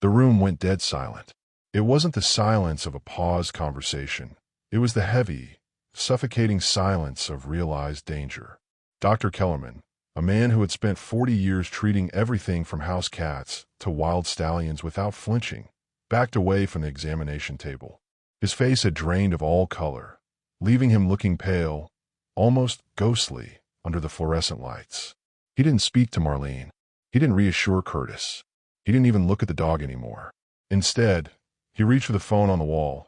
The room went dead silent. It wasn't the silence of a paused conversation. It was the heavy, suffocating silence of realized danger. Dr. Kellerman, a man who had spent 40 years treating everything from house cats to wild stallions without flinching, backed away from the examination table. His face had drained of all color, leaving him looking pale, almost ghostly, under the fluorescent lights. He didn't speak to Marlene. He didn't reassure Curtis. He didn't even look at the dog anymore. Instead, he reached for the phone on the wall,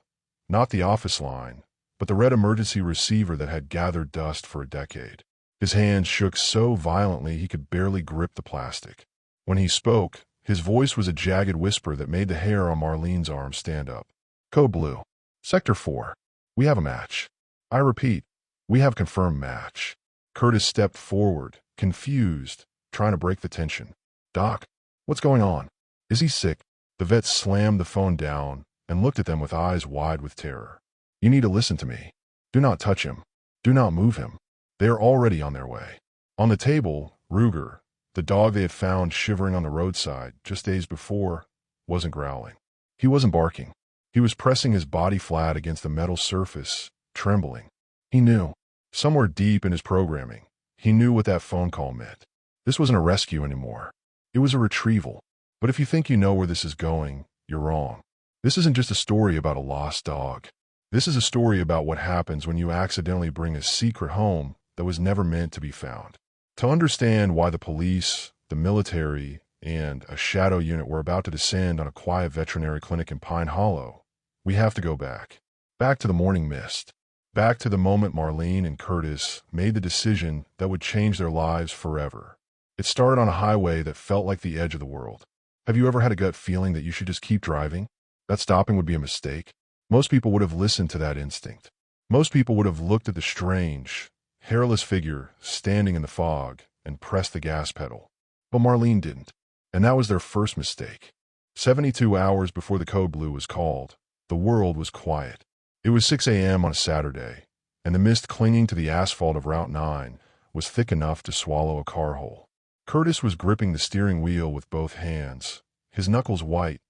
not the office line, but the red emergency receiver that had gathered dust for a decade. His hands shook so violently he could barely grip the plastic. When he spoke, his voice was a jagged whisper that made the hair on Marlene's arm stand up. Code Blue. Sector 4. We have a match. I repeat, we have confirmed match. Curtis stepped forward, confused, trying to break the tension. Doc, what's going on? Is he sick? The vet slammed the phone down and looked at them with eyes wide with terror. You need to listen to me. Do not touch him. Do not move him. They are already on their way. On the table, Ruger, the dog they had found shivering on the roadside just days before, wasn't growling. He wasn't barking. He was pressing his body flat against the metal surface, trembling. He knew. Somewhere deep in his programming, he knew what that phone call meant. This wasn't a rescue anymore. It was a retrieval. But if you think you know where this is going, you're wrong. This isn't just a story about a lost dog. This is a story about what happens when you accidentally bring a secret home that was never meant to be found. To understand why the police, the military, and a shadow unit were about to descend on a quiet veterinary clinic in Pine Hollow, we have to go back. Back to the morning mist. Back to the moment Marlene and Curtis made the decision that would change their lives forever. It started on a highway that felt like the edge of the world. Have you ever had a gut feeling that you should just keep driving? That stopping would be a mistake? Most people would have listened to that instinct. Most people would have looked at the strange, hairless figure standing in the fog and pressed the gas pedal. But Marlene didn't. And that was their first mistake. 72 hours before the Code Blue was called, the world was quiet. It was 6 a.m. on a Saturday, and the mist clinging to the asphalt of Route 9 was thick enough to swallow a car whole. Curtis was gripping the steering wheel with both hands, his knuckles white,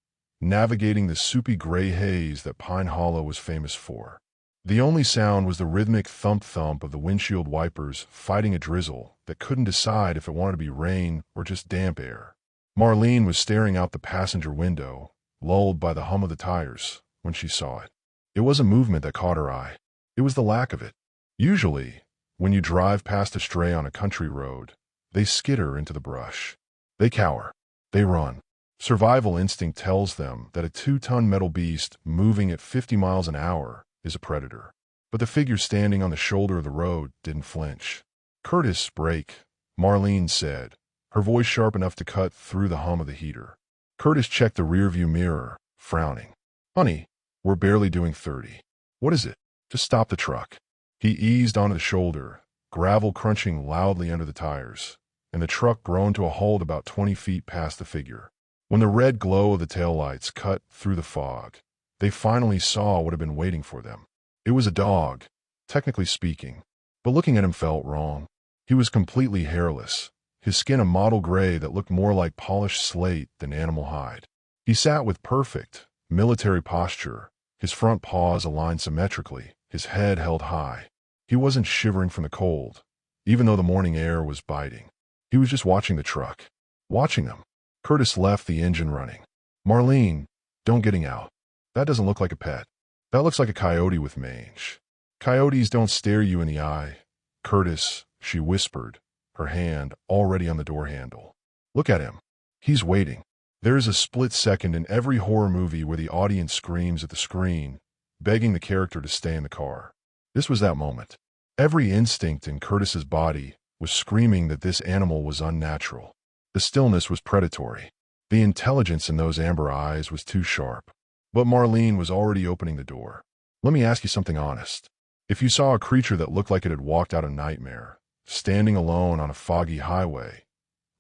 navigating the soupy gray haze that Pine Hollow was famous for. The only sound was the rhythmic thump-thump of the windshield wipers fighting a drizzle that couldn't decide if it wanted to be rain or just damp air. Marlene was staring out the passenger window, lulled by the hum of the tires, when she saw it. It wasn't movement that caught her eye. It was the lack of it. Usually, when you drive past a stray on a country road, they skitter into the brush. They cower. They run. Survival instinct tells them that a 2-ton metal beast moving at 50 miles an hour is a predator. But the figure standing on the shoulder of the road didn't flinch. Curtis, brake, Marlene said, her voice sharp enough to cut through the hum of the heater. Curtis checked the rearview mirror, frowning. Honey, we're barely doing 30. What is it? Just stop the truck. He eased onto the shoulder, gravel crunching loudly under the tires, and the truck groaned to a halt about 20 feet past the figure. When the red glow of the taillights cut through the fog, they finally saw what had been waiting for them. It was a dog, technically speaking, but looking at him felt wrong. He was completely hairless, his skin a mottled gray that looked more like polished slate than animal hide. He sat with perfect, military posture, his front paws aligned symmetrically, his head held high. He wasn't shivering from the cold, even though the morning air was biting. He was just watching the truck. Watching them. Curtis left the engine running. Marlene, don't getting out. That doesn't look like a pet. That looks like a coyote with mange. Coyotes don't stare you in the eye. Curtis, she whispered, her hand already on the door handle. Look at him. He's waiting. There is a split second in every horror movie where the audience screams at the screen, begging the character to stay in the car. This was that moment. Every instinct in Curtis's body was screaming that this animal was unnatural. The stillness was predatory. The intelligence in those amber eyes was too sharp. But Marlene was already opening the door. Let me ask you something honest. If you saw a creature that looked like it had walked out a nightmare, standing alone on a foggy highway,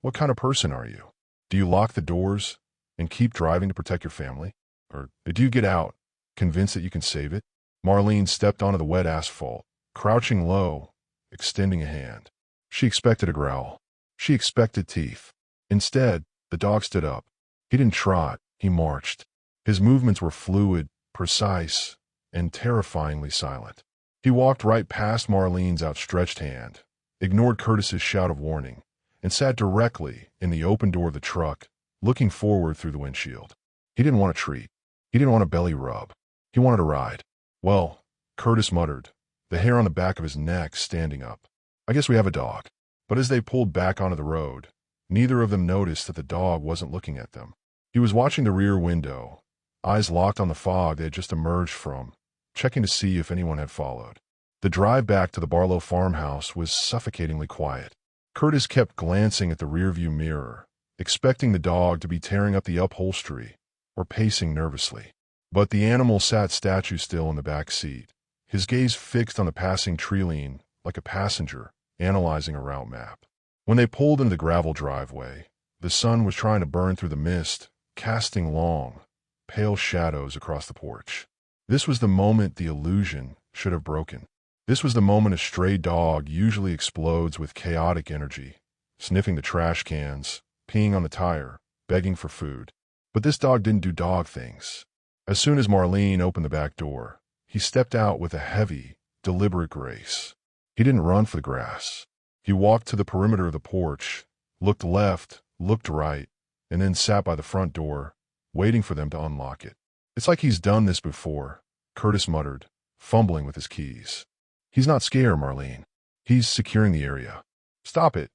what kind of person are you? Do you lock the doors and keep driving to protect your family? Or do you get out, convinced that you can save it? Marlene stepped onto the wet asphalt, crouching low, extending a hand. She expected a growl. She expected teeth. Instead, the dog stood up. He didn't trot. He marched. His movements were fluid, precise, and terrifyingly silent. He walked right past Marlene's outstretched hand, ignored Curtis's shout of warning, and sat directly in the open door of the truck, looking forward through the windshield. He didn't want a treat. He didn't want a belly rub. He wanted a ride. "Well," Curtis muttered, the hair on the back of his neck standing up, "I guess we have a dog." But as they pulled back onto the road, neither of them noticed that the dog wasn't looking at them. He was watching the rear window, eyes locked on the fog they had just emerged from, checking to see if anyone had followed. The drive back to the Barlow farmhouse was suffocatingly quiet. Curtis kept glancing at the rearview mirror, expecting the dog to be tearing up the upholstery or pacing nervously. But the animal sat statue still in the back seat, his gaze fixed on the passing tree line like a passenger analyzing a route map. When they pulled into the gravel driveway, the sun was trying to burn through the mist, casting long, pale shadows across the porch. This was the moment the illusion should have broken. This was the moment a stray dog usually explodes with chaotic energy, sniffing the trash cans, peeing on the tire, begging for food. But this dog didn't do dog things. As soon as Marlene opened the back door, he stepped out with a heavy, deliberate grace. He didn't run for the grass. He walked to the perimeter of the porch, looked left, looked right, and then sat by the front door, waiting for them to unlock it. "It's like he's done this before," Curtis muttered, fumbling with his keys. "He's not scared, Marlene. He's securing the area." "Stop it,"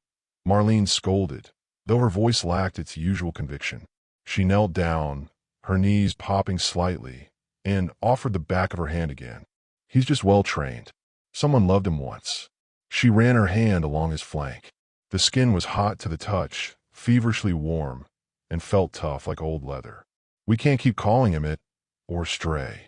Marlene scolded, though her voice lacked its usual conviction. She knelt down, her knees popping slightly, and offered the back of her hand again. "He's just well trained. Someone loved him once." She ran her hand along his flank. The skin was hot to the touch, feverishly warm, and felt tough like old leather. "We can't keep calling him it, or Stray.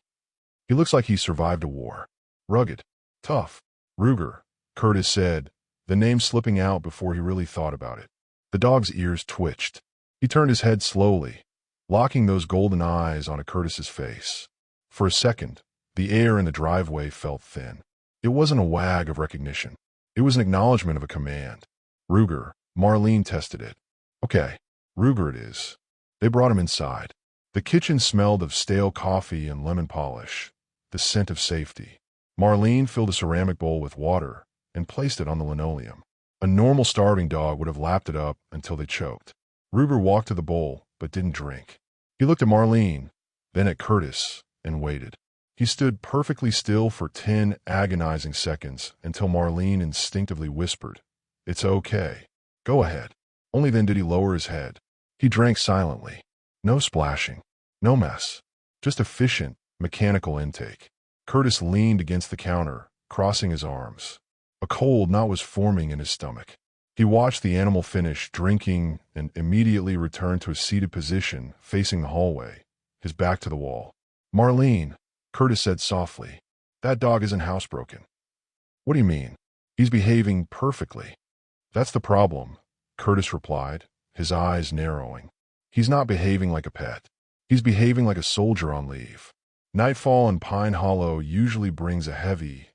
He looks like he survived a war. Rugged. Tough. Ruger," Curtis said, the name slipping out before he really thought about it. The dog's ears twitched. He turned his head slowly, locking those golden eyes onto Curtis's face. For a second, the air in the driveway felt thin. It wasn't a wag of recognition. It was an acknowledgement of a command. "Ruger," Marlene tested it. "Okay, Ruger it is." They brought him inside. The kitchen smelled of stale coffee and lemon polish, the scent of safety. Marlene filled a ceramic bowl with water and placed it on the linoleum. A normal starving dog would have lapped it up until they choked. Ruger walked to the bowl, but didn't drink. He looked at Marlene, then at Curtis, and waited. He stood perfectly still for 10 agonizing seconds until Marlene instinctively whispered, "It's okay. Go ahead." Only then did he lower his head. He drank silently. No splashing. No mess. Just efficient, mechanical intake. Curtis leaned against the counter, crossing his arms. A cold knot was forming in his stomach. He watched the animal finish drinking and immediately returned to a seated position facing the hallway, his back to the wall. "Marlene," Curtis said softly, "that dog isn't housebroken." "What do you mean?" "He's behaving perfectly." "That's the problem," Curtis replied, his eyes narrowing. "He's not behaving like a pet. He's behaving like a soldier on leave." Nightfall in Pine Hollow usually brings a heavy,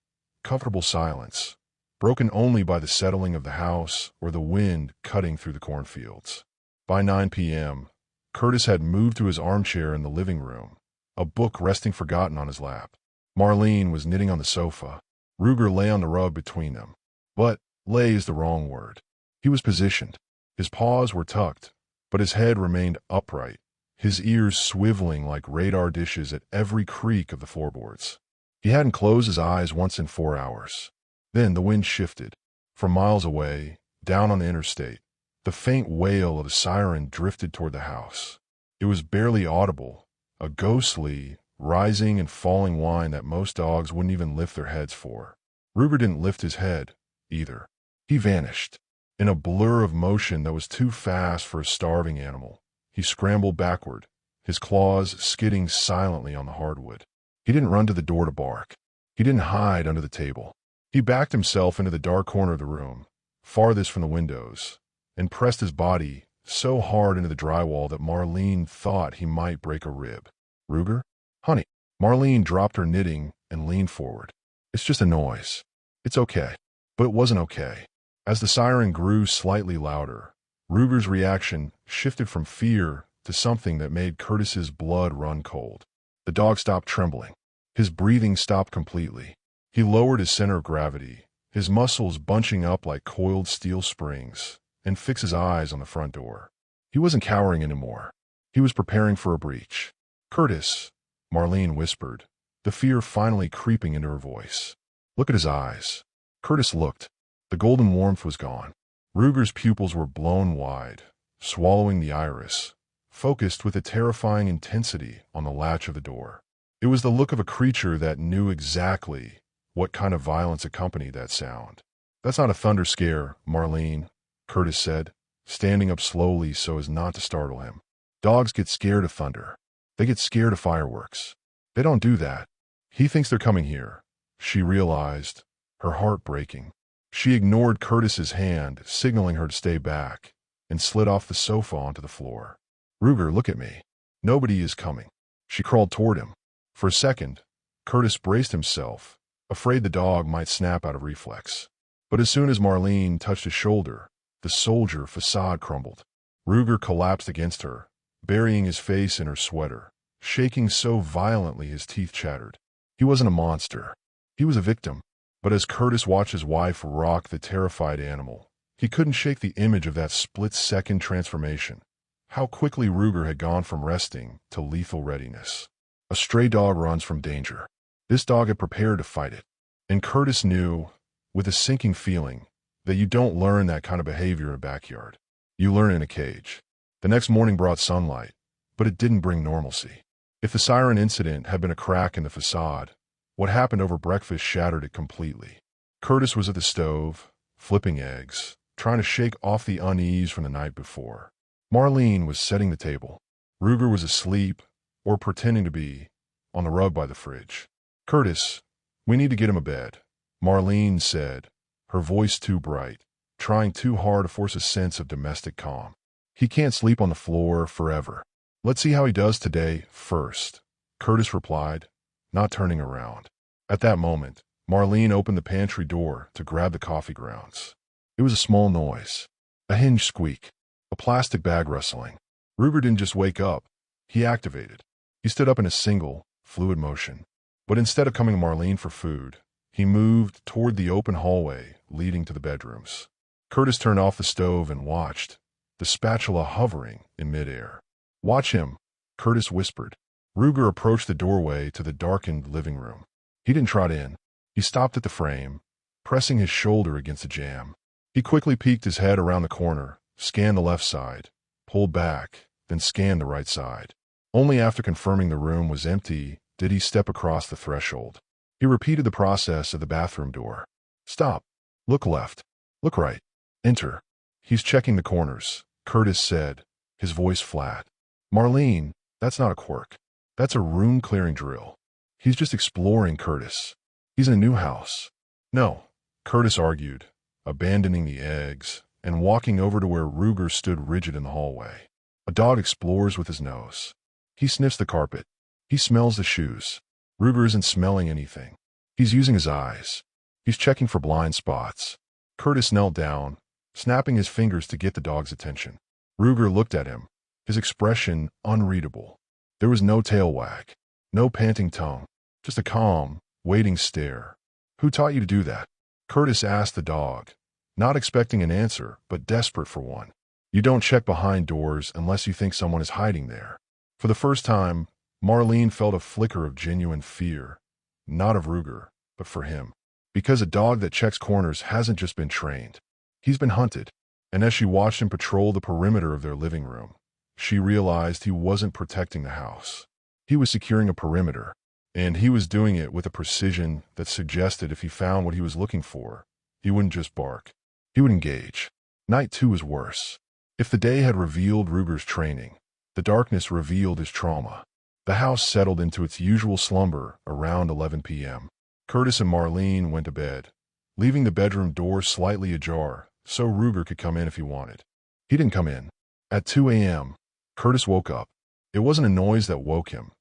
comfortable silence, broken only by the settling of the house or the wind cutting through the cornfields. By 9 p.m., Curtis had moved to his armchair in the living room, a book resting forgotten on his lap. Marlene was knitting on the sofa. Ruger lay on the rug between them. But lay is the wrong word. He was positioned. His paws were tucked, but his head remained upright, his ears swiveling like radar dishes at every creak of the floorboards. He hadn't closed his eyes once in 4 hours. Then the wind shifted. From miles away, down on the interstate, the faint wail of a siren drifted toward the house. It was barely audible, a ghostly, rising and falling whine that most dogs wouldn't even lift their heads for. Ruger didn't lift his head, either. He vanished. In a blur of motion that was too fast for a starving animal, he scrambled backward, his claws skidding silently on the hardwood. He didn't run to the door to bark. He didn't hide under the table. He backed himself into the dark corner of the room, farthest from the windows, and pressed his body so hard into the drywall that Marlene thought he might break a rib. "Ruger? Honey." Marlene dropped her knitting and leaned forward. "It's just a noise. It's okay." But it wasn't okay. As the siren grew slightly louder, Ruger's reaction shifted from fear to something that made Curtis's blood run cold. The dog stopped trembling. His breathing stopped completely. He lowered his center of gravity, his muscles bunching up like coiled steel springs, and fixed his eyes on the front door. He wasn't cowering anymore. He was preparing for a breach. "Curtis," Marlene whispered, the fear finally creeping into her voice. "Look at his eyes." Curtis looked. The golden warmth was gone. Ruger's pupils were blown wide, swallowing the iris, focused with a terrifying intensity on the latch of the door. It was the look of a creature that knew exactly what kind of violence accompanied that sound. "That's not a thunder scare, Marlene," Curtis said, standing up slowly so as not to startle him. "Dogs get scared of thunder. They get scared of fireworks. They don't do that. He thinks they're coming here," she realized, her heart breaking. She ignored Curtis's hand, signaling her to stay back, and slid off the sofa onto the floor. "Ruger, look at me. Nobody is coming." She crawled toward him. For a second, Curtis braced himself, afraid the dog might snap out of reflex. But as soon as Marlene touched his shoulder, the soldier facade crumbled. Ruger collapsed against her, burying his face in her sweater, shaking so violently his teeth chattered. He wasn't a monster. He was a victim. But as Curtis watched his wife rock the terrified animal, he couldn't shake the image of that split-second transformation. How quickly Ruger had gone from resting to lethal readiness. A stray dog runs from danger. This dog had prepared to fight it. And Curtis knew, with a sinking feeling, that you don't learn that kind of behavior in a backyard. You learn in a cage. The next morning brought sunlight, but it didn't bring normalcy. If the siren incident had been a crack in the facade, what happened over breakfast shattered it completely. Curtis was at the stove, flipping eggs, trying to shake off the unease from the night before. Marlene was setting the table. Ruger was asleep, or pretending to be, on the rug by the fridge. "Curtis, we need to get him a bed," Marlene said, her voice too bright, trying too hard to force a sense of domestic calm. "He can't sleep on the floor forever. Let's see how he does today first," Curtis replied, not turning around. At that moment, Marlene opened the pantry door to grab the coffee grounds. It was a small noise, a hinge squeak, a plastic bag rustling. Ruger didn't just wake up, he activated. He stood up in a single, fluid motion. But instead of coming to Marlene for food, he moved toward the open hallway leading to the bedrooms. Curtis turned off the stove and watched, the spatula hovering in midair. "Watch him," Curtis whispered. Ruger approached the doorway to the darkened living room. He didn't trot in. He stopped at the frame, pressing his shoulder against the jamb. He quickly peeked his head around the corner, scanned the left side, pulled back, then scanned the right side. Only after confirming the room was empty did he step across the threshold. He repeated the process at the bathroom door. "Stop. Look left. Look right. Enter." "He's checking the corners," Curtis said, his voice flat. "Marlene, that's not a quirk. That's a room-clearing drill. He's just exploring, Curtis. He's in a new house." "No," Curtis argued, abandoning the eggs and walking over to where Ruger stood rigid in the hallway. "A dog explores with his nose. He sniffs the carpet. He smells the shoes. Ruger isn't smelling anything. He's using his eyes. He's checking for blind spots." Curtis knelt down, snapping his fingers to get the dog's attention. Ruger looked at him, his expression unreadable. There was no tail wag, no panting tongue, just a calm, waiting stare. "Who taught you to do that?" Curtis asked the dog, not expecting an answer, but desperate for one. "You don't check behind doors unless you think someone is hiding there." For the first time, Marlene felt a flicker of genuine fear, not of Ruger, but for him. Because a dog that checks corners hasn't just been trained. He's been hunted. And as she watched him patrol the perimeter of their living room, she realized he wasn't protecting the house. He was securing a perimeter, and he was doing it with a precision that suggested if he found what he was looking for, he wouldn't just bark. He would engage. Night 2 was worse. If the day had revealed Ruger's training, the darkness revealed his trauma. The house settled into its usual slumber around 11 p.m. Curtis and Marlene went to bed, leaving the bedroom door slightly ajar so Ruger could come in if he wanted. He didn't come in. At 2 a.m., Curtis woke up. It wasn't a noise that woke him.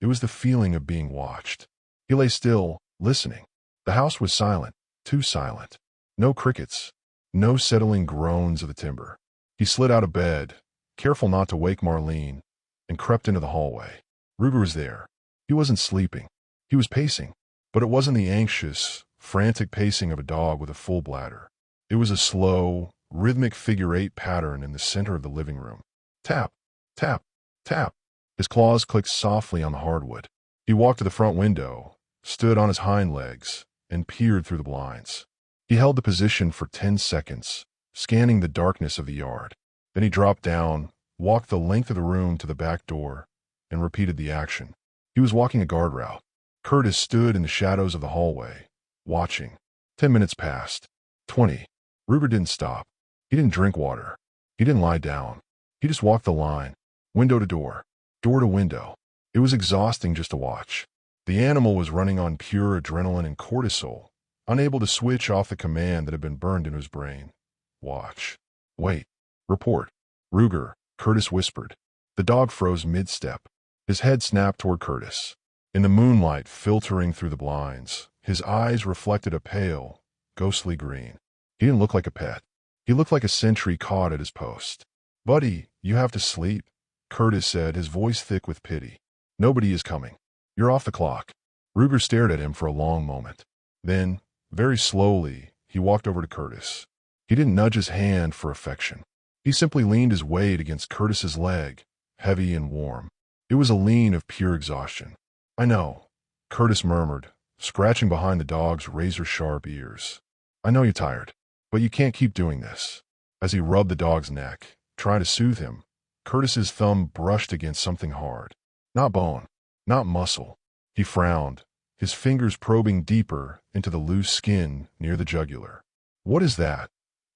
It was the feeling of being watched. He lay still, listening. The house was silent, too silent. No crickets, no settling groans of the timber. He slid out of bed, careful not to wake Marlene, and crept into the hallway. Ruger was there. He wasn't sleeping. He was pacing. But it wasn't the anxious, frantic pacing of a dog with a full bladder. It was a slow, rhythmic figure-8 pattern in the center of the living room. Tap, tap, tap. His claws clicked softly on the hardwood. He walked to the front window, stood on his hind legs, and peered through the blinds. He held the position for 10 seconds, scanning the darkness of the yard. Then he dropped down, walked the length of the room to the back door, and repeated the action. He was walking a guard route. Curtis stood in the shadows of the hallway, watching. 10 minutes passed. 20. Ruger didn't stop. He didn't drink water. He didn't lie down. He just walked the line, window to door to window. It was exhausting just to watch. The animal was running on pure adrenaline and cortisol, unable to switch off the command that had been burned into his brain. Watch. Wait. Report. Ruger, Curtis whispered. The dog froze mid-step. His head snapped toward Curtis. In the moonlight filtering through the blinds, his eyes reflected a pale, ghostly green. He didn't look like a pet. He looked like a sentry caught at his post. "Buddy, you have to sleep," Curtis said, his voice thick with pity. "Nobody is coming. You're off the clock." Ruger stared at him for a long moment. Then, very slowly, he walked over to Curtis. He didn't nudge his hand for affection. He simply leaned his weight against Curtis's leg, heavy and warm. It was a lean of pure exhaustion. "I know," Curtis murmured, scratching behind the dog's razor-sharp ears. "I know you're tired, but you can't keep doing this." As he rubbed the dog's neck, trying to soothe him, Curtis's thumb brushed against something hard. Not bone, not muscle. He frowned, his fingers probing deeper into the loose skin near the jugular. "What is that?"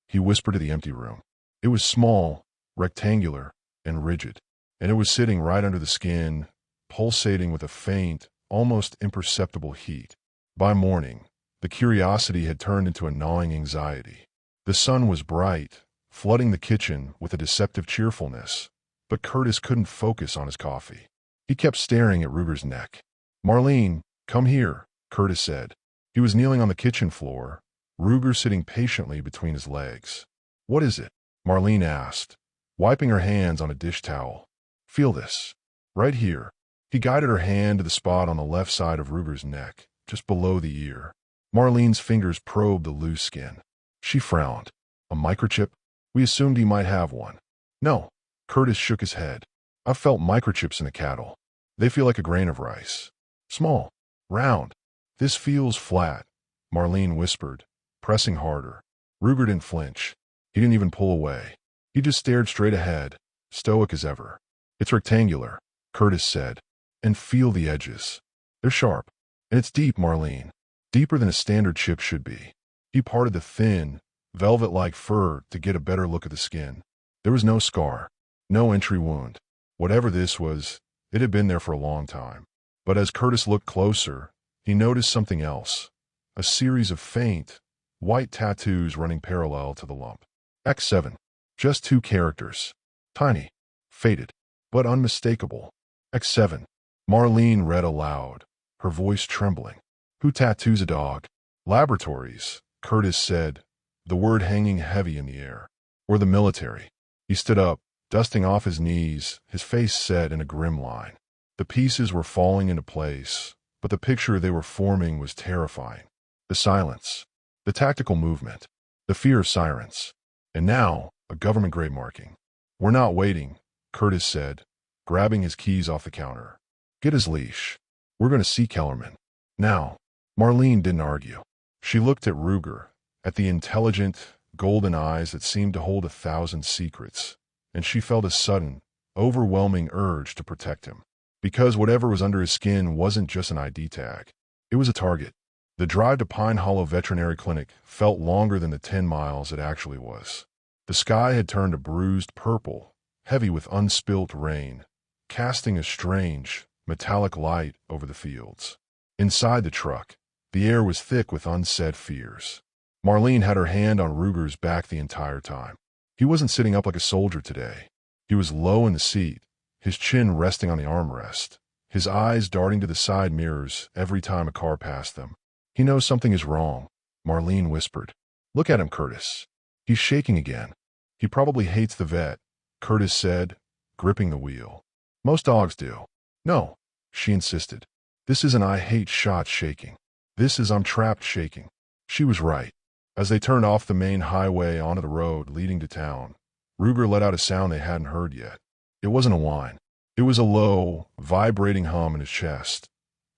he whispered to the empty room. It was small, rectangular, and rigid, and it was sitting right under the skin, pulsating with a faint, almost imperceptible heat. By morning, the curiosity had turned into a gnawing anxiety. The sun was bright, flooding the kitchen with a deceptive cheerfulness, but Curtis couldn't focus on his coffee. He kept staring at Ruger's neck. "Marlene, come here," Curtis said. He was kneeling on the kitchen floor, Ruger sitting patiently between his legs. "What is it?" Marlene asked, wiping her hands on a dish towel. "Feel this. Right here." He guided her hand to the spot on the left side of Ruger's neck, just below the ear. Marlene's fingers probed the loose skin. She frowned. "A microchip? We assumed he might have one." "No." Curtis shook his head. "I've felt microchips in a cattle. They feel like a grain of rice. Small. Round. This feels flat," Marlene whispered, pressing harder. Ruger didn't flinch. He didn't even pull away. He just stared straight ahead, stoic as ever. "It's rectangular," Curtis said. "And feel the edges. They're sharp. And it's deep, Marlene. Deeper than a standard chip should be." He parted the thin, velvet-like fur to get a better look at the skin. There was no scar, no entry wound. Whatever this was, it had been there for a long time. But as Curtis looked closer, he noticed something else. A series of faint, white tattoos running parallel to the lump. X7. Just 2 characters. Tiny, faded, but unmistakable. X7. Marlene read aloud, her voice trembling. "Who tattoos a dog?" "Laboratories," Curtis said, the word hanging heavy in the air. "Or the military." He stood up, dusting off his knees, his face set in a grim line. The pieces were falling into place, but the picture they were forming was terrifying. The silence, the tactical movement, the fear of sirens. And now, a government-grade marking. "We're not waiting," Curtis said, grabbing his keys off the counter. "Get his leash. We're going to see Kellerman. Now." Marlene didn't argue. She looked at Ruger, at the intelligent, golden eyes that seemed to hold 1,000 secrets, and she felt a sudden, overwhelming urge to protect him. Because whatever was under his skin wasn't just an ID tag. It was a target. The drive to Pine Hollow Veterinary Clinic felt longer than the 10 miles it actually was. The sky had turned a bruised purple, heavy with unspilt rain, casting a strange, metallic light over the fields. Inside the truck, the air was thick with unsaid fears. Marlene had her hand on Ruger's back the entire time. He wasn't sitting up like a soldier today. He was low in the seat, his chin resting on the armrest, his eyes darting to the side mirrors every time a car passed them. "He knows something is wrong," Marlene whispered. "Look at him, Curtis. He's shaking again." "He probably hates the vet," Curtis said, gripping the wheel. Most dogs do. No, she insisted. This isn't I hate shots shaking. This is I'm trapped shaking. She was right. As they turned off the main highway onto the road leading to town, Ruger let out a sound they hadn't heard yet. It wasn't a whine. It was a low, vibrating hum in his chest,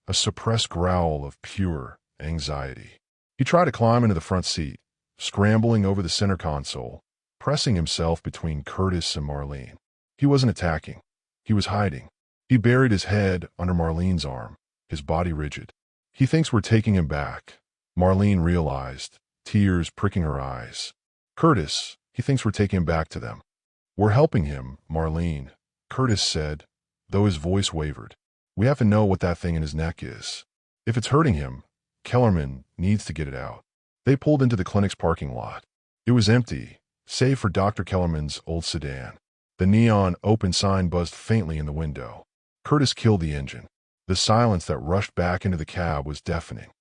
a suppressed growl of pure anxiety. He tried to climb into the front seat, scrambling over the center console, pressing himself between Curtis and Marlene. He wasn't attacking. He was hiding. He buried his head under Marlene's arm, his body rigid. He thinks we're taking him back, Marlene realized, tears pricking her eyes. Curtis, he thinks we're taking him back to them. We're helping him, Marlene, Curtis said, though his voice wavered. We have to know what that thing in his neck is. If it's hurting him, Kellerman needs to get it out. They pulled into the clinic's parking lot. It was empty, save for Dr. Kellerman's old sedan. The neon open sign buzzed faintly in the window. Curtis killed the engine. The silence that rushed back into the cab was deafening.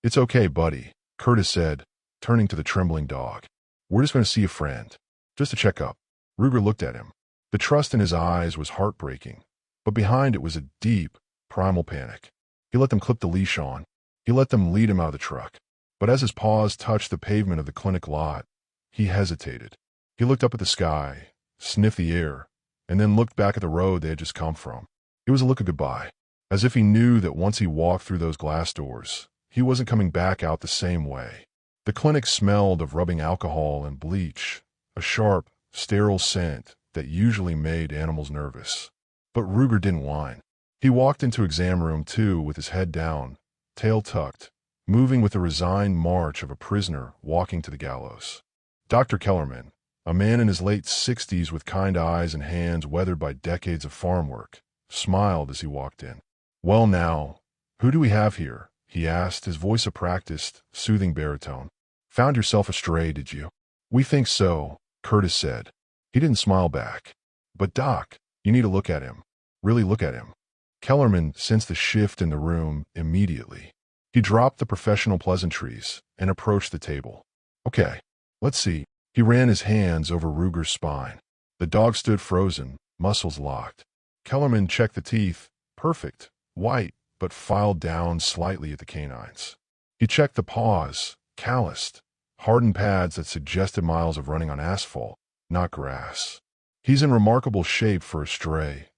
It's okay, buddy, Curtis said, turning to the trembling dog. We're just going to see a friend. Just to check up. Ruger looked at him. The trust in his eyes was heartbreaking, but behind it was a deep, primal panic. He let them clip the leash on. He let them lead him out of the truck. But as his paws touched the pavement of the clinic lot, he hesitated. He looked up at the sky, sniffed the air, and then looked back at the road they had just come from. It was a look of goodbye, as if he knew that once he walked through those glass doors, he wasn't coming back out the same way. The clinic smelled of rubbing alcohol and bleach, a sharp, sterile scent that usually made animals nervous. But Ruger didn't whine. He walked into exam room 2 with his head down, tail tucked, moving with the resigned march of a prisoner walking to the gallows. Dr. Kellerman, a man in his late 60s with kind eyes and hands weathered by decades of farm work, smiled as he walked in. Well now, who do we have here? He asked, his voice a practiced, soothing baritone. Found yourself a stray, did you? We think so, Curtis said. He didn't smile back. But Doc, you need to look at him. Really look at him. Kellerman sensed the shift in the room immediately. He dropped the professional pleasantries and approached the table. Okay, let's see. He ran his hands over Ruger's spine. The dog stood frozen, muscles locked. Kellerman checked the teeth, perfect, white, but filed down slightly at the canines. He checked the paws, calloused, hardened pads that suggested miles of running on asphalt, not grass. He's in remarkable shape for a stray,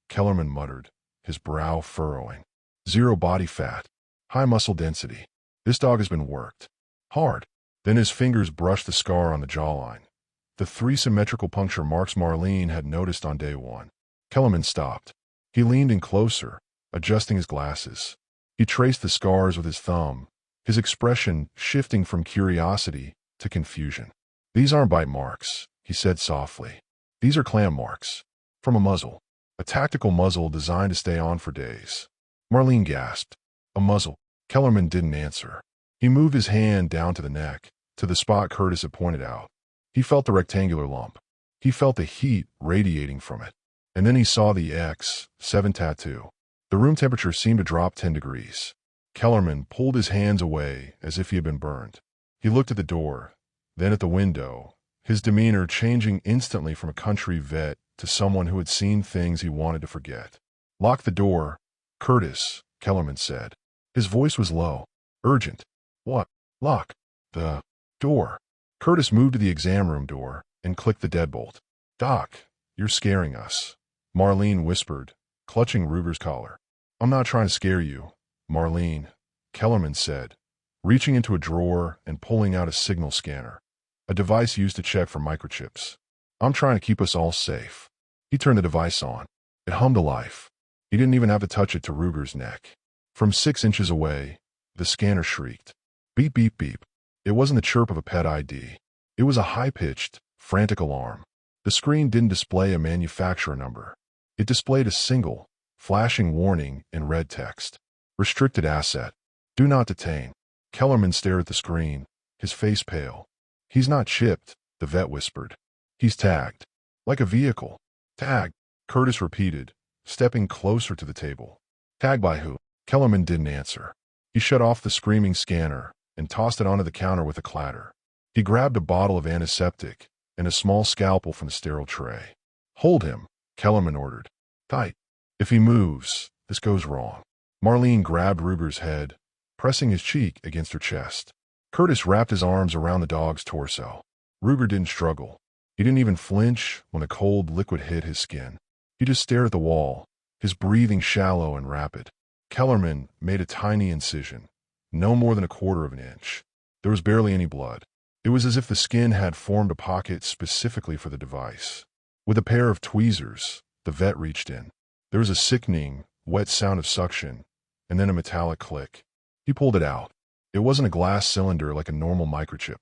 Kellerman muttered, his brow furrowing. Zero body fat, high muscle density. This dog has been worked. Hard. Then his fingers brushed the scar on the jawline. The 3 symmetrical puncture marks Marlene had noticed on day 1. Kellerman stopped. He leaned in closer, adjusting his glasses. He traced the scars with his thumb, his expression shifting from curiosity to confusion. These aren't bite marks, he said softly. These are clam marks. From a muzzle. A tactical muzzle designed to stay on for days. Marlene gasped. A muzzle. Kellerman didn't answer. He moved his hand down to the neck, to the spot Curtis had pointed out. He felt the rectangular lump. He felt the heat radiating from it. And then he saw the X7 tattoo. The room temperature seemed to drop 10 degrees. Kellerman pulled his hands away as if he had been burned. He looked at the door, then at the window, his demeanor changing instantly from a country vet to someone who had seen things he wanted to forget. Lock the door, Curtis, Kellerman said. His voice was low, urgent. What? Lock the door. Curtis moved to the exam room door and clicked the deadbolt. Doc, you're scaring us, Marlene whispered, clutching Ruger's collar. I'm not trying to scare you, Marlene, Kellerman said, reaching into a drawer and pulling out a signal scanner, a device used to check for microchips. I'm trying to keep us all safe. He turned the device on. It hummed to life. He didn't even have to touch it to Ruger's neck. From 6 inches away, the scanner shrieked. Beep, beep, beep. It wasn't the chirp of a pet ID. It was a high-pitched, frantic alarm. The screen didn't display a manufacturer number. It displayed a single, flashing warning in red text. Restricted asset. Do not detain. Kellerman stared at the screen, his face pale. He's not chipped, the vet whispered. He's tagged. Like a vehicle. Tagged, Curtis repeated, stepping closer to the table. Tagged by who? Kellerman didn't answer. He shut off the screaming scanner and tossed it onto the counter with a clatter. He grabbed a bottle of antiseptic and a small scalpel from the sterile tray. Hold him, Kellerman ordered. Tight. If he moves, this goes wrong. Marlene grabbed Ruger's head, pressing his cheek against her chest. Curtis wrapped his arms around the dog's torso. Ruger didn't struggle. He didn't even flinch when a cold liquid hit his skin. He just stared at the wall, his breathing shallow and rapid. Kellerman made a tiny incision, no more than 1/4 of an inch. There was barely any blood. It was as if the skin had formed a pocket specifically for the device. With a pair of tweezers, the vet reached in. There was a sickening, wet sound of suction, and then a metallic click. He pulled it out. It wasn't a glass cylinder like a normal microchip.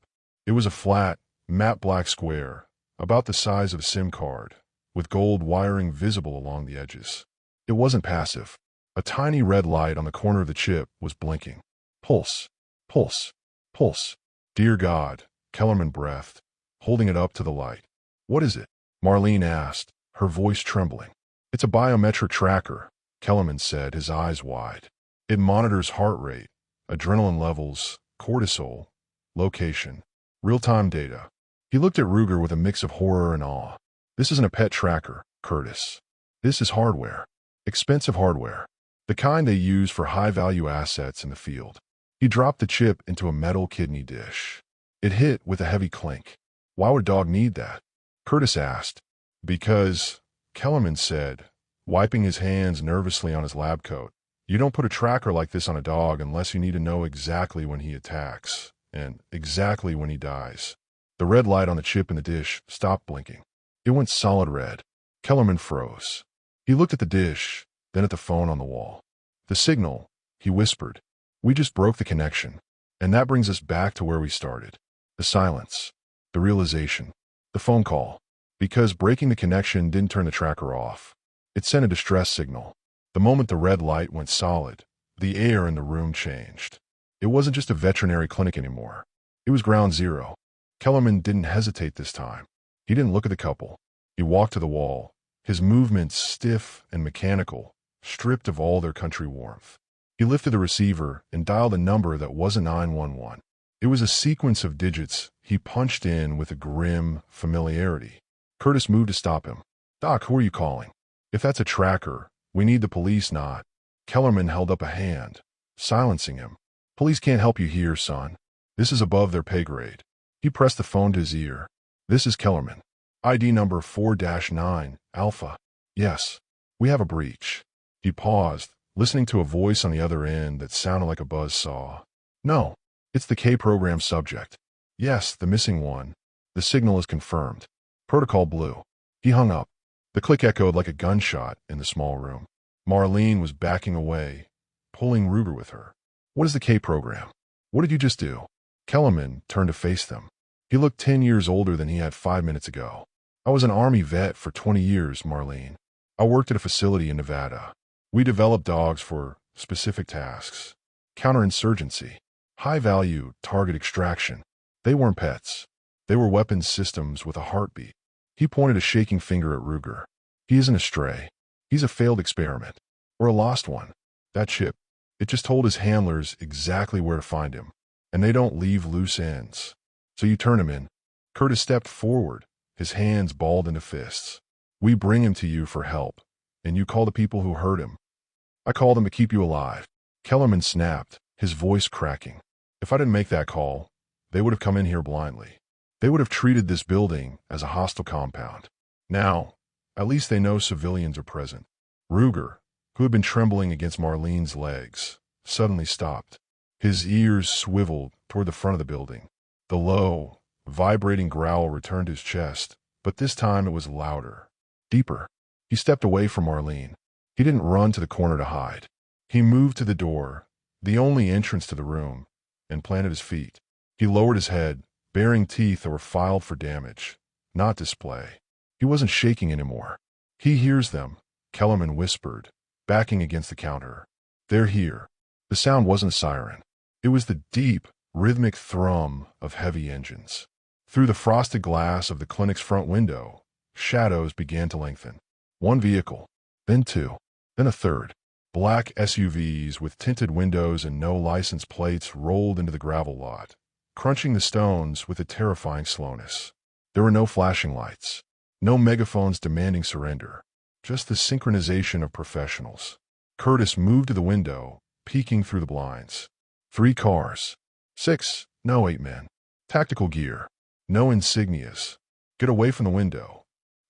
It was a flat, matte black square, about the size of a SIM card, with gold wiring visible along the edges. It wasn't passive. A tiny red light on the corner of the chip was blinking. Pulse, pulse, pulse. Dear God, Kellerman breathed, holding it up to the light. What is it? Marlene asked, her voice trembling. It's a biometric tracker, Kellerman said, his eyes wide. It monitors heart rate, adrenaline levels, cortisol, location, real-time data. He looked at Ruger with a mix of horror and awe. This isn't a pet tracker, Curtis. This is hardware. Expensive hardware. The kind they use for high-value assets in the field. He dropped the chip into a metal kidney dish. It hit with a heavy clink. Why would a dog need that? Curtis asked. Because, Kellerman said, wiping his hands nervously on his lab coat, you don't put a tracker like this on a dog unless you need to know exactly when he attacks, and exactly when he dies. The red light on the chip in the dish stopped blinking. It went solid red. Kellerman froze. He looked at the dish, then at the phone on the wall. The signal, he whispered. We just broke the connection. And that brings us back to where we started. The silence. The realization. The phone call. Because breaking the connection didn't turn the tracker off. It sent a distress signal. The moment the red light went solid, the air in the room changed. It wasn't just a veterinary clinic anymore. It was ground zero. Kellerman didn't hesitate this time. He didn't look at the couple. He walked to the wall, his movements stiff and mechanical, stripped of all their country warmth. He lifted the receiver and dialed a number that wasn't 911. It was a sequence of digits he punched in with a grim familiarity. Curtis moved to stop him. Doc, who are you calling? If that's a tracker, we need the police, not. Kellerman held up a hand, silencing him. Police can't help you here, son. This is above their pay grade. He pressed the phone to his ear. This is Kellerman. ID number 4-9, Alpha. Yes, we have a breach. He paused, listening to a voice on the other end that sounded like a buzzsaw. No, it's the K-program subject. Yes, the missing one. The signal is confirmed. Protocol blue. He hung up. The click echoed like a gunshot in the small room. Marlene was backing away, pulling Ruger with her. What is the K-program? What did you just do? Kellerman turned to face them. He looked 10 years older than he had 5 minutes ago. I was an Army vet for 20 years, Marlene. I worked at a facility in Nevada. We developed dogs for specific tasks. Counterinsurgency. High-value target extraction. They weren't pets. They were weapons systems with a heartbeat. He pointed a shaking finger at Ruger. He isn't a stray. He's a failed experiment. Or a lost one. That chip. It just told his handlers exactly where to find him. And they don't leave loose ends. So you turn him in. Curtis stepped forward, his hands balled into fists. We bring him to you for help. And you call the people who hurt him. I call them to keep you alive. Kellerman snapped, his voice cracking. If I didn't make that call, they would have come in here blindly. They would have treated this building as a hostile compound. Now, at least they know civilians are present. Ruger, who had been trembling against Marlene's legs, suddenly stopped. His ears swiveled toward the front of the building. The low, vibrating growl returned to his chest, but this time it was louder, deeper. He stepped away from Marlene. He didn't run to the corner to hide. He moved to the door, the only entrance to the room, and planted his feet. He lowered his head, baring teeth that were filed for damage, not display. He wasn't shaking anymore. He hears them, Kellerman whispered, backing against the counter. They're here. The sound wasn't a siren. It was the deep, rhythmic thrum of heavy engines. Through the frosted glass of the clinic's front window, shadows began to lengthen. One vehicle, then two, then a third. Black SUVs with tinted windows and no license plates rolled into the gravel lot, crunching the stones with a terrifying slowness. There were no flashing lights, no megaphones demanding surrender, just the synchronization of professionals. Curtis moved to the window, peeking through the blinds. 3 cars. 6, no 8 men. Tactical gear. No insignias. Get away from the window.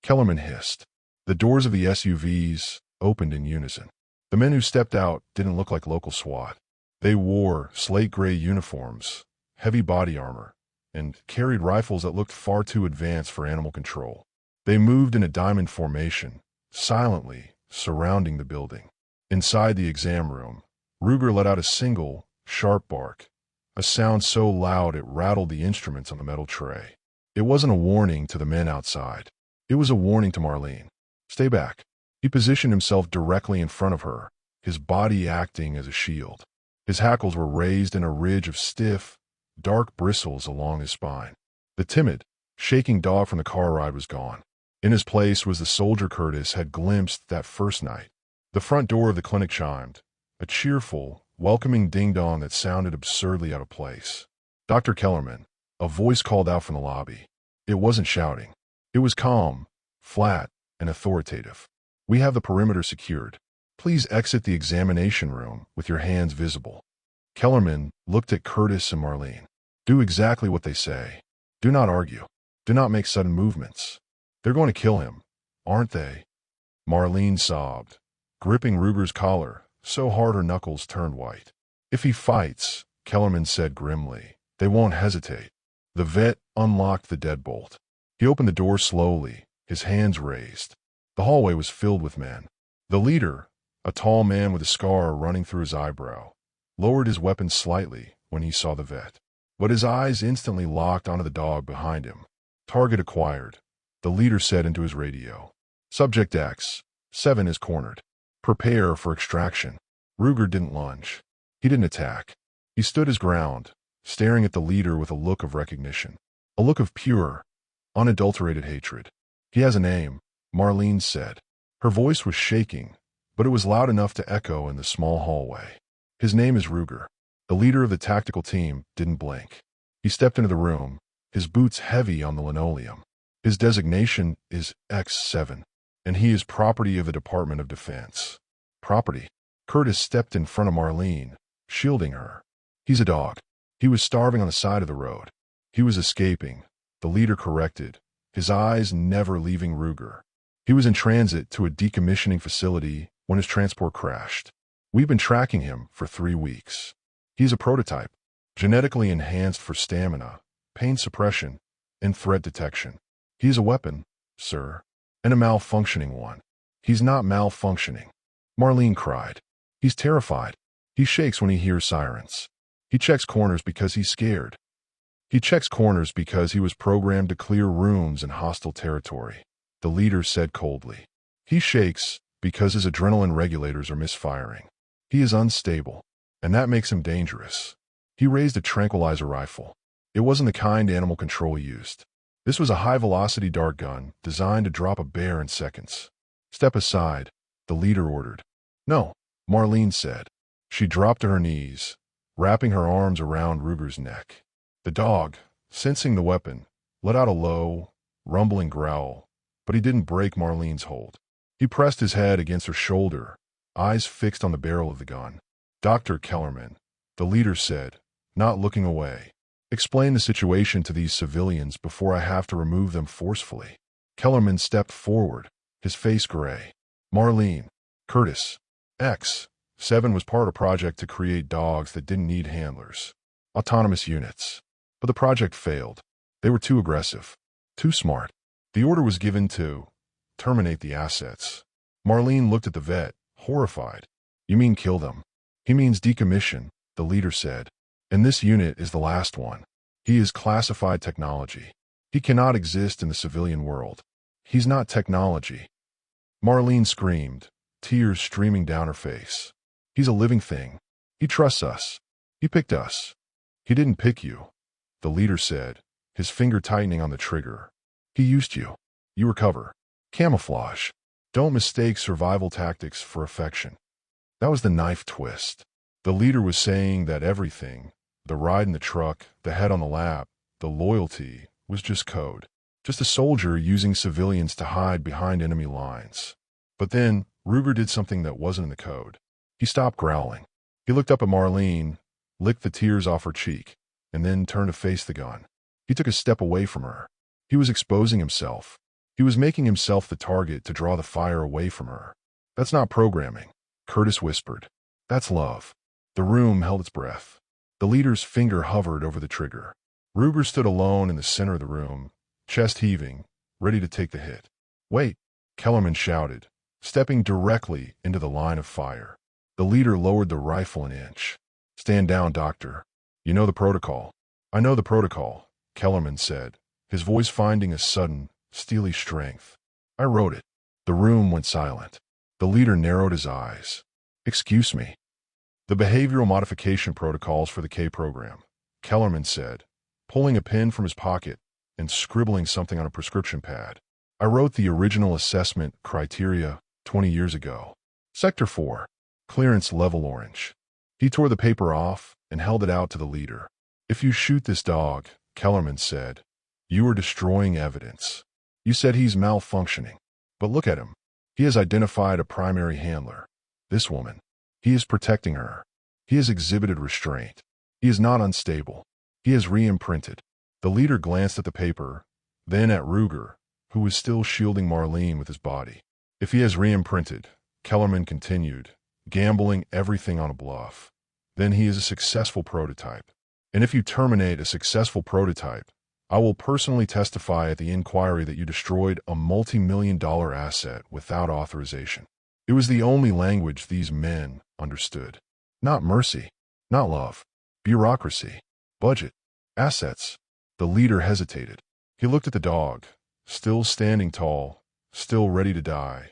Kellerman hissed. The doors of the SUVs opened in unison. The men who stepped out didn't look like local SWAT. They wore slate-gray uniforms, heavy body armor, and carried rifles that looked far too advanced for animal control. They moved in a diamond formation, silently surrounding the building. Inside the exam room, Ruger let out a single, sharp bark, a sound so loud it rattled the instruments on the metal tray. It wasn't a warning to the men outside. It was a warning to Marlene. Stay back. He positioned himself directly in front of her, his body acting as a shield. His hackles were raised in a ridge of stiff, dark bristles along his spine. The timid, shaking dog from the car ride was gone. In his place was the soldier Curtis had glimpsed that first night. The front door of the clinic chimed, a cheerful, welcoming ding-dong that sounded absurdly out of place. Dr. Kellerman, a voice called out from the lobby. It wasn't shouting. It was calm, flat, and authoritative. We have the perimeter secured. Please exit the examination room with your hands visible. Kellerman looked at Curtis and Marlene. Do exactly what they say. Do not argue. Do not make sudden movements. They're going to kill him, aren't they? Marlene sobbed, gripping Ruger's collar so hard her knuckles turned white. If he fights, Kellerman said grimly, they won't hesitate. The vet unlocked the deadbolt. He opened the door slowly, his hands raised. The hallway was filled with men. The leader, a tall man with a scar running through his eyebrow, lowered his weapon slightly when he saw the vet. But his eyes instantly locked onto the dog behind him. Target acquired, the leader said into his radio. Subject X, 7 is cornered. Prepare for extraction. Ruger didn't lunge. He didn't attack. He stood his ground, staring at the leader with a look of recognition. A look of pure, unadulterated hatred. He has a name, Marlene said. Her voice was shaking, but it was loud enough to echo in the small hallway. His name is Ruger. The leader of the tactical team didn't blink. He stepped into the room, his boots heavy on the linoleum. His designation is X7, and he is property of the Department of Defense. Property. Curtis stepped in front of Marlene, shielding her. He's a dog. He was starving on the side of the road. He was escaping, the leader corrected, his eyes never leaving Ruger. He was in transit to a decommissioning facility when his transport crashed. We've been tracking him for 3 weeks. He's a prototype, genetically enhanced for stamina, pain suppression, and threat detection. He's a weapon, sir, and a malfunctioning one. He's not malfunctioning. Marlene cried. He's terrified. He shakes when he hears sirens. He checks corners because he's scared. He checks corners because he was programmed to clear rooms in hostile territory, the leader said coldly. He shakes because his adrenaline regulators are misfiring. He is unstable, and that makes him dangerous. He raised a tranquilizer rifle. It wasn't the kind animal control used. This was a high-velocity dart gun designed to drop a bear in seconds. Step aside, the leader ordered. No, Marlene said. She dropped to her knees, wrapping her arms around Ruger's neck. The dog, sensing the weapon, let out a low, rumbling growl, but he didn't break Marlene's hold. He pressed his head against her shoulder, eyes fixed on the barrel of the gun. Dr. Kellerman, the leader said, not looking away. Explain the situation to these civilians before I have to remove them forcefully. Kellerman stepped forward, his face gray. Marlene, Curtis, X7 was part of a project to create dogs that didn't need handlers. Autonomous units. But the project failed. They were too aggressive. Too smart. The order was given to terminate the assets. Marlene looked at the vet, horrified. You mean kill them? He means decommission, the leader said. And this unit is the last one. He is classified technology. He cannot exist in the civilian world. He's not technology. Marlene screamed, tears streaming down her face. He's a living thing. He trusts us. He picked us. He didn't pick you, the leader said, his finger tightening on the trigger. He used you. You were cover. Camouflage. Don't mistake survival tactics for affection. That was the knife twist. The leader was saying that everything, the ride in the truck, the head on the lap, the loyalty, was just code. Just a soldier using civilians to hide behind enemy lines. But then, Ruger did something that wasn't in the code. He stopped growling. He looked up at Marlene, licked the tears off her cheek, and then turned to face the gun. He took a step away from her. He was exposing himself. He was making himself the target to draw the fire away from her. That's not programming, Curtis whispered. That's love. The room held its breath. The leader's finger hovered over the trigger. Ruger stood alone in the center of the room, chest heaving, ready to take the hit. Wait, Kellerman shouted, stepping directly into the line of fire. The leader lowered the rifle an inch. Stand down, doctor. You know the protocol. I know the protocol, Kellerman said, his voice finding a sudden, steely strength. I wrote it. The room went silent. The leader narrowed his eyes. Excuse me. The behavioral modification protocols for the K program, Kellerman said, pulling a pen from his pocket and scribbling something on a prescription pad. I wrote the original assessment criteria 20 years ago. Sector 4. Clearance level orange. He tore the paper off and held it out to the leader. If you shoot this dog, Kellerman said, you are destroying evidence. You said he's malfunctioning. But look at him. He has identified a primary handler. This woman. He is protecting her. He has exhibited restraint. He is not unstable. He has re-imprinted. The leader glanced at the paper, then at Ruger, who was still shielding Marlene with his body. If he has re-imprinted, Kellerman continued, gambling everything on a bluff, then he is a successful prototype. And if you terminate a successful prototype, I will personally testify at the inquiry that you destroyed a multi-million-dollar asset without authorization. It was the only language these men understood. Not mercy, not love, bureaucracy, budget, assets. The leader hesitated. He looked at the dog, still standing tall, still ready to die,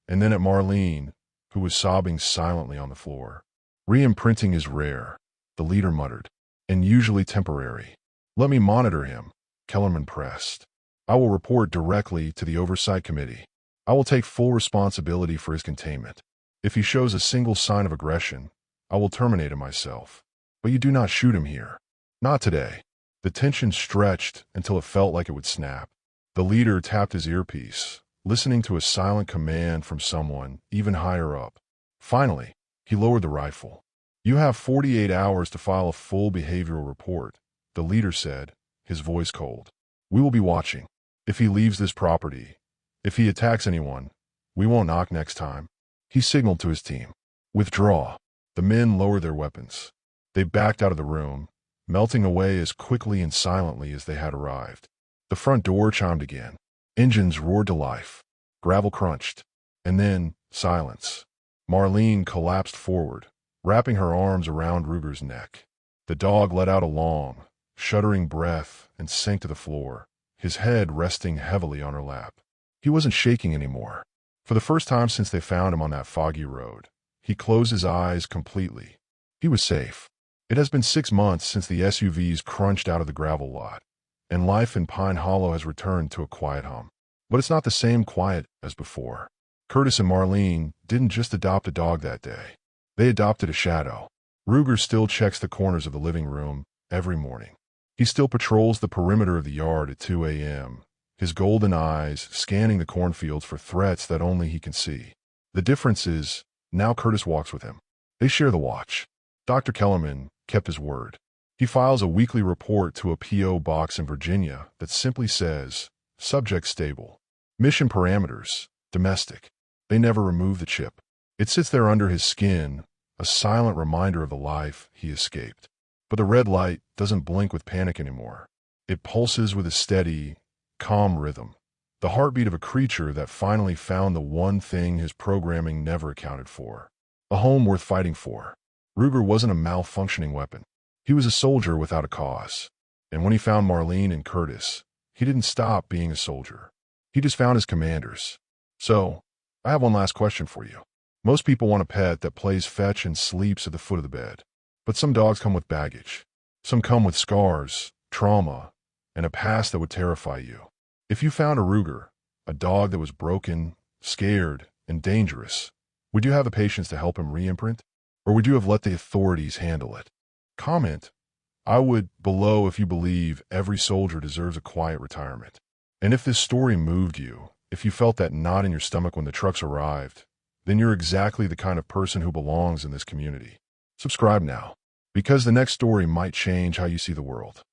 and then at Marlene, who was sobbing silently on the floor. Re-imprinting is rare, the leader muttered, and usually temporary. Let me monitor him, Kellerman pressed. I will report directly to the Oversight Committee. I will take full responsibility for his containment. If he shows a single sign of aggression, I will terminate him myself. But you do not shoot him here. Not today. The tension stretched until it felt like it would snap. The leader tapped his earpiece, listening to a silent command from someone even higher up. Finally, he lowered the rifle. You have 48 hours to file a full behavioral report, the leader said, his voice cold. We will be watching. If he leaves this property, if he attacks anyone, we won't knock next time. He signaled to his team. Withdraw. The men lowered their weapons. They backed out of the room, melting away as quickly and silently as they had arrived. The front door chimed again. Engines roared to life. Gravel crunched. And then, silence. Marlene collapsed forward, wrapping her arms around Ruger's neck. The dog let out a long, shuddering breath and sank to the floor, his head resting heavily on her lap. He wasn't shaking anymore. For the first time since they found him on that foggy road, he closed his eyes completely. He was safe. It has been 6 months since the SUVs crunched out of the gravel lot, and life in Pine Hollow has returned to a quiet hum. But it's not the same quiet as before. Curtis and Marlene didn't just adopt a dog that day. They adopted a shadow. Ruger still checks the corners of the living room every morning. He still patrols the perimeter of the yard at 2 a.m., his golden eyes scanning the cornfields for threats that only he can see. The difference is, now Curtis walks with him. They share the watch. Dr. Kellerman kept his word. He files a weekly report to a P.O. box in Virginia that simply says, subject stable. Mission parameters, domestic. They never remove the chip. It sits there under his skin, a silent reminder of the life he escaped. But the red light doesn't blink with panic anymore. It pulses with a steady, calm rhythm, the heartbeat of a creature that finally found the one thing his programming never accounted for. A home worth fighting for. Ruger wasn't a malfunctioning weapon. He was a soldier without a cause. And when he found Marlene and Curtis, he didn't stop being a soldier. He just found his commanders. So, I have one last question for you. Most people want a pet that plays fetch and sleeps at the foot of the bed. But some dogs come with baggage. Some come with scars, trauma, and a past that would terrify you. If you found a Ruger, a dog that was broken, scared, and dangerous, would you have the patience to help him re-imprint? Or would you have let the authorities handle it? Comment, I would, below if you believe every soldier deserves a quiet retirement. And if this story moved you, If you felt that knot in your stomach when the trucks arrived, then you're exactly the kind of person who belongs in this community. Subscribe now, because the next story might change how you see the world.